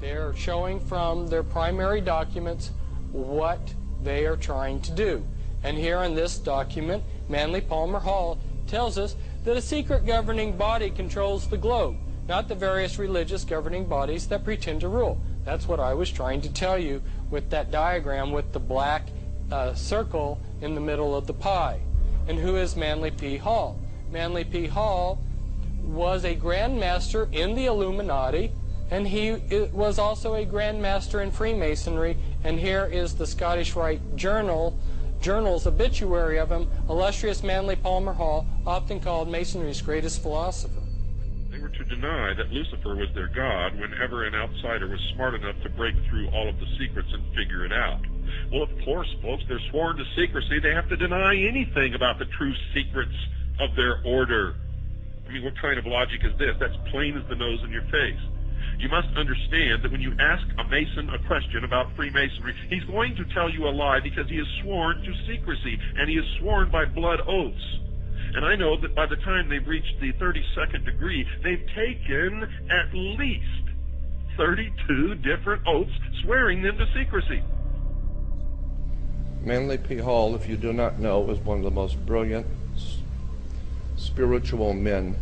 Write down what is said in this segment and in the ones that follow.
They're showing from their primary documents what they are trying to do. And here in this document, Manly Palmer Hall tells us that a secret governing body controls the globe, not the various religious governing bodies that pretend to rule. That's what I was trying to tell you with that diagram with the black circle in the middle of the pie. And who is Manly P. Hall? Manly P. Hall was a Grand Master in the Illuminati, and he was also a Grand Master in Freemasonry. And here is the Scottish Rite Journal's obituary of him: illustrious Manly Palmer Hall, often called Masonry's greatest philosopher. They were to deny that Lucifer was their god whenever an outsider was smart enough to break through all of the secrets and figure it out. Well, of course, folks, they're sworn to secrecy. They have to deny anything about the true secrets of their order. I mean, what kind of logic is this? That's plain as the nose in your face. You must understand that when you ask a Mason a question about Freemasonry, he's going to tell you a lie because he is sworn to secrecy, and he is sworn by blood oaths. And I know that by the time they've reached the 32nd degree, they've taken at least 32 different oaths swearing them to secrecy. Manly P. Hall, if you do not know, is one of the most brilliant spiritual men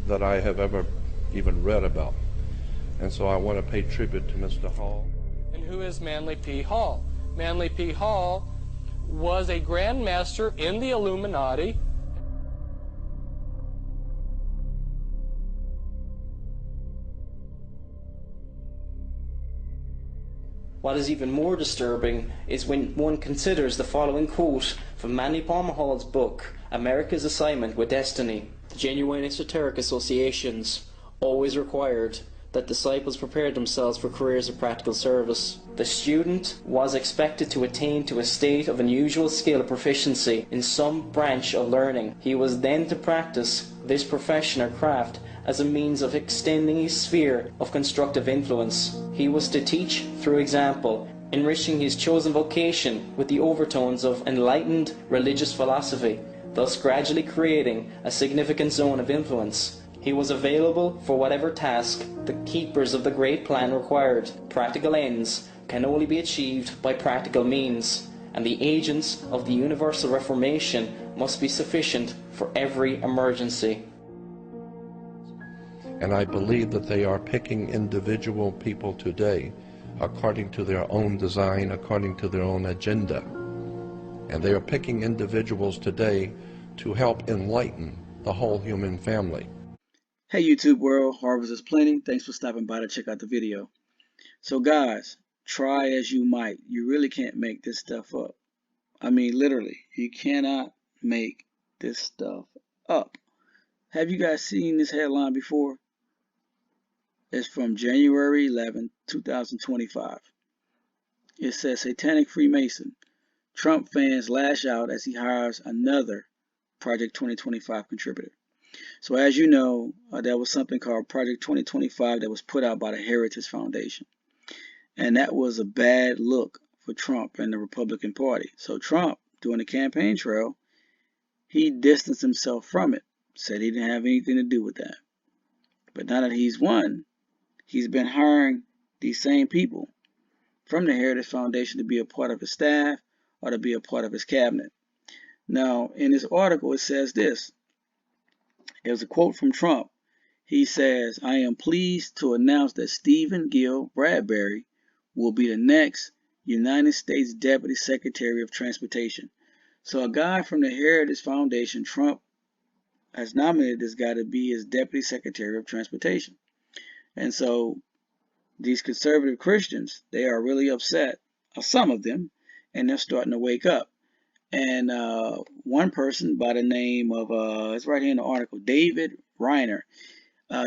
that I have ever even read about. And so I want to pay tribute to Mr. Hall. And who is Manly P. Hall? Manly P. Hall was a Grand Master in the Illuminati. What is even more disturbing is when one considers the following quote from Manly Palmer Hall's book, America's Assignment with Destiny. The genuine esoteric associations always required that disciples prepared themselves for careers of practical service. The student was expected to attain to a state of unusual skill or proficiency in some branch of learning. He was then to practice this profession or craft as a means of extending his sphere of constructive influence. He was to teach through example, enriching his chosen vocation with the overtones of enlightened religious philosophy, thus gradually creating a significant zone of influence. He was available for whatever task the keepers of the great plan required. Practical ends can only be achieved by practical means, and the agents of the universal reformation must be sufficient for every emergency. And I believe that they are picking individual people today according to their own design, according to their own agenda. And they are picking individuals today to help enlighten the whole human family. Hey YouTube world, Harvest is Plenty. Thanks for stopping by to check out the video. So guys, try as you might, you really can't make this stuff up. I mean, literally, you cannot make this stuff up. Have you guys seen this headline before? It's from January 11, 2025. It says, Satanic Freemason. Trump fans lash out as he hires another Project 2025 contributor. So as you know, there was something called Project 2025 that was put out by the Heritage Foundation. And that was a bad look for Trump and the Republican Party. So Trump, during the campaign trail, he distanced himself from it, said he didn't have anything to do with that. But now that he's won, he's been hiring these same people from the Heritage Foundation to be a part of his staff or to be a part of his cabinet. Now, in this article, it says this. It was a quote from Trump. He says, I am pleased to announce that Stephen Gill Bradbury will be the next United States Deputy Secretary of Transportation. So a guy from the Heritage Foundation, Trump has nominated this guy to be his Deputy Secretary of Transportation. And so these conservative Christians, they are really upset, some of them, and they're starting to wake up. And one person by the name of, it's right here in the article, David Reiner,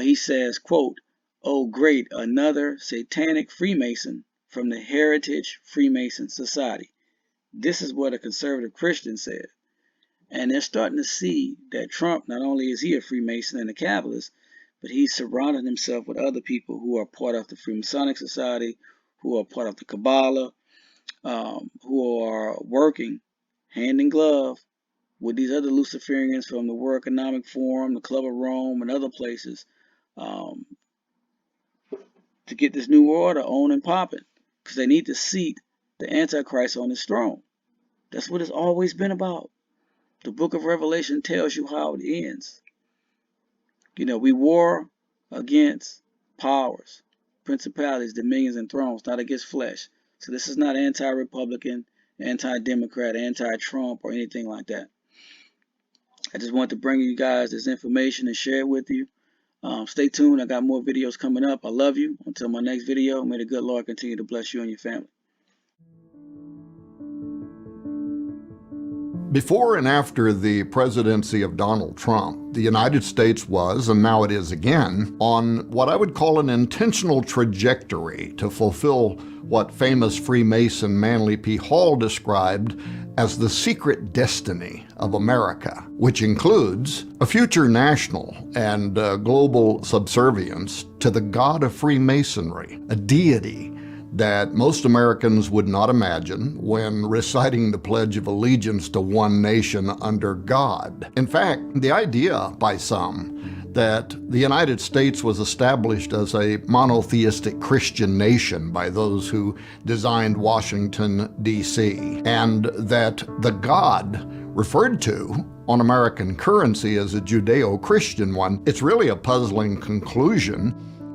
he says, quote, oh great, another satanic Freemason from the Heritage Freemason Society. This is what a conservative Christian said. And they're starting to see that Trump, not only is he a Freemason and a Kabbalist, but he's surrounded himself with other people who are part of the Freemasonic Society, who are part of the Kabbalah, who are working hand in glove with these other luciferians from the World Economic Forum, the Club of Rome, and other places, to get this new order on and popping, because they need to seat the Antichrist on his throne. That's what it's always been about. The book of Revelation tells you how it ends. You know, we war against powers, principalities, dominions, and thrones, not against flesh. So this is not anti-Republican, anti-Democrat, anti-Trump, or anything like that. I just want to bring you guys this information and share it with you. Stay tuned. I got more videos coming up. I love you. Until my next video, may the good Lord continue to bless you and your family. Before and after the presidency of Donald Trump, the United States was, and now it is again, on what I would call an intentional trajectory to fulfill what famous Freemason Manly P. Hall described as the secret destiny of America, which includes a future national and global subservience to the God of Freemasonry, a deity that most Americans would not imagine when reciting the Pledge of Allegiance to one nation under God. In fact, the idea by some that the United States was established as a monotheistic Christian nation by those who designed Washington, D.C., and that the God referred to on American currency as a Judeo-Christian one, it's really a puzzling conclusion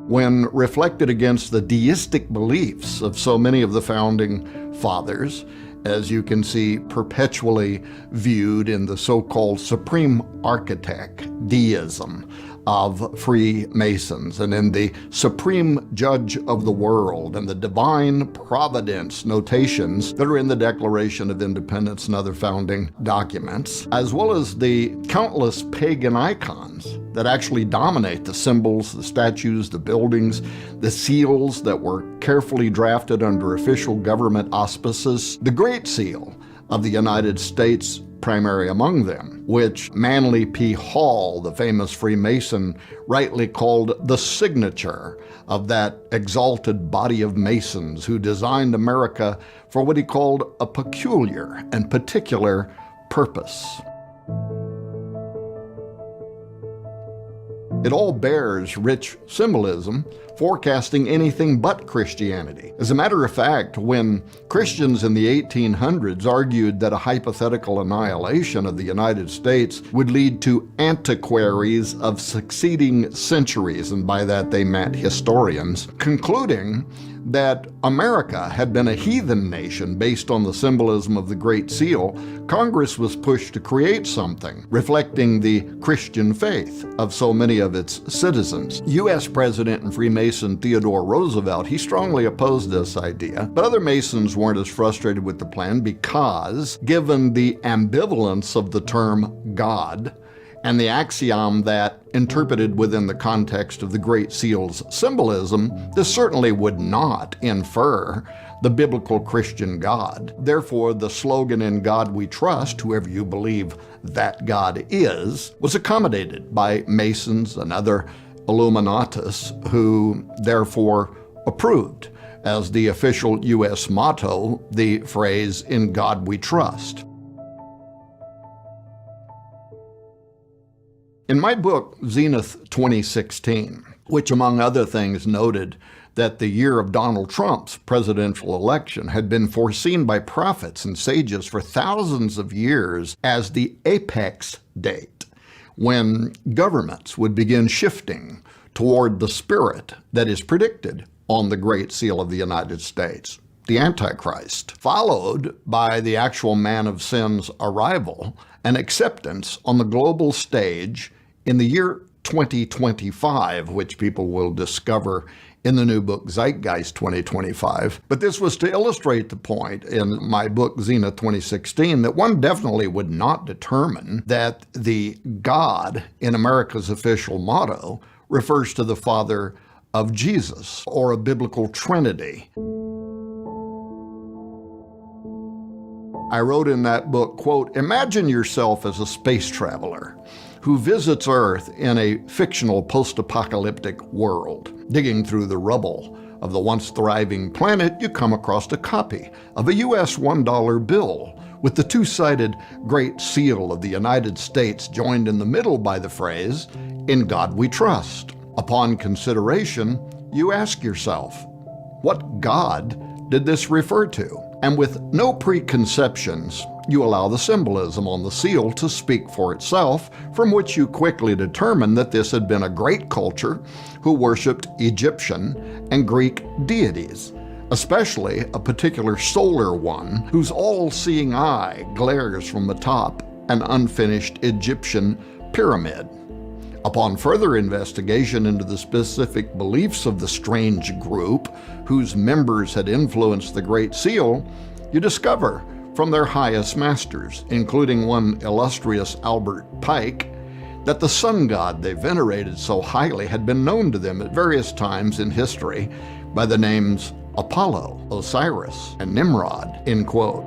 when reflected against the deistic beliefs of so many of the founding fathers, as you can see perpetually viewed in the so-called supreme architect deism of Freemasons, and in the supreme judge of the world and the divine providence notations that are in the Declaration of Independence and other founding documents, as well as the countless pagan icons that actually dominate the symbols, the statues, the buildings, the seals that were carefully drafted under official government auspices, the Great Seal of the United States primary among them, which Manly P. Hall, the famous Freemason, rightly called the signature of that exalted body of Masons who designed America for what he called a peculiar and particular purpose. It all bears rich symbolism, forecasting anything but Christianity. As a matter of fact, when Christians in the 1800s argued that a hypothetical annihilation of the United States would lead to antiquaries of succeeding centuries, and by that they meant historians, concluding that America had been a heathen nation based on the symbolism of the Great Seal, Congress was pushed to create something reflecting the Christian faith of so many of its citizens. U.S. President and Freemason Theodore Roosevelt, he strongly opposed this idea, but other Masons weren't as frustrated with the plan because, given the ambivalence of the term God, and the axiom that, interpreted within the context of the Great Seal's symbolism, this certainly would not infer the biblical Christian God. Therefore, the slogan, "In God We Trust," whoever you believe that God is, was accommodated by Masons and other Illuminatus, who therefore approved as the official U.S. motto the phrase, "In God We Trust." In my book, Zenith 2016, which among other things noted that the year of Donald Trump's presidential election had been foreseen by prophets and sages for thousands of years as the apex date, when governments would begin shifting toward the spirit that is predicted on the Great Seal of the United States, the Antichrist, followed by the actual man of sin's arrival and acceptance on the global stage in the year 2025, which people will discover in the new book Zeitgeist 2025. But this was to illustrate the point in my book Zenith 2016 that one definitely would not determine that the God in America's official motto refers to the Father of Jesus or a biblical Trinity. I wrote in that book, quote, "Imagine yourself as a space traveler who visits Earth in a fictional post-apocalyptic world. Digging through the rubble of the once thriving planet, you come across a copy of a US $1 bill with the two-sided Great Seal of the United States joined in the middle by the phrase, 'In God We Trust.' Upon consideration, you ask yourself, what god did this refer to? And with no preconceptions, you allow the symbolism on the seal to speak for itself, from which you quickly determine that this had been a great culture who worshipped Egyptian and Greek deities, especially a particular solar one whose all-seeing eye glares from atop an unfinished Egyptian pyramid. Upon further investigation into the specific beliefs of the strange group, whose members had influenced the Great Seal, you discover from their highest masters, including one illustrious Albert Pike, that the sun god they venerated so highly had been known to them at various times in history by the names Apollo, Osiris, and Nimrod, end quote.